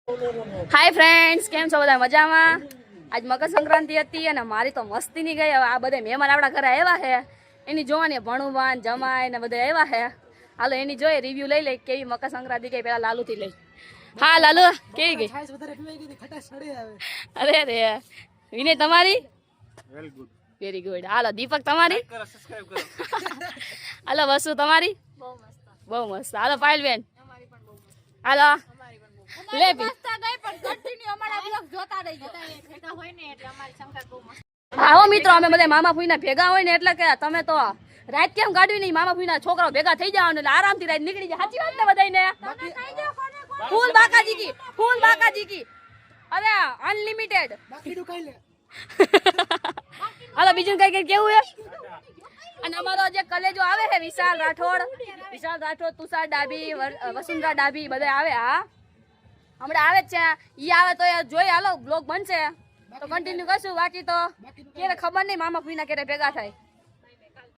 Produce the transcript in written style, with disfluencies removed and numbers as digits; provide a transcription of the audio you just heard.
Hi friends, केम छो बधा मजामां। आज मकर संक्रांति हती अने मारी तो मस्ती नहीं गई। आ बधे मेहमान आपड़ा घरे आव्या है एनी जोवानी भणुबान जमाई ने बधे आव्या है। हालो एनी जोई रिव्यू लई ले केवी मकर संक्रांति गई। पहेला लालू थी लई। हाँ लालू केवी गई? अरे अरे विनय तमारी वेरी गुड वेरी गुड। हालो दीपक तमारी हालो वसु तमारी बहु मस्त। हालो पायल बेन हालो ले भी આવો મિત્રો, અમે બધા મામા ફૂઈના ભેગા હોય ને એટલે કે તમે તો રાત કેમ કાઢવી નહીં, મામા ફૂઈના છોકરાઓ ભેગા થઈ જાવ એટલે આરામથી રાત નીકળી જાય। સાચી વાત ને બધાને? ફૂલ બાકાજી કી અરે અનલિમિટેડ હાલો બીજું કઈ કઈ કેવું હે? અને અમારો જે કલેજો આવે છે વિશાલ રાઠોડ, તુષાર ડાબી, વસુંધરા ડાબી બધા આવે। હા હમણાં આવે જ છે, ઈ આવે તો જોઈ હાલો બ્લોગ બનશે તો કન્ટિન્યુ કરશું। બાકી તો ક્યારે ખબર નહીં મામા ફૂઈના ક્યારે ભેગા થાય।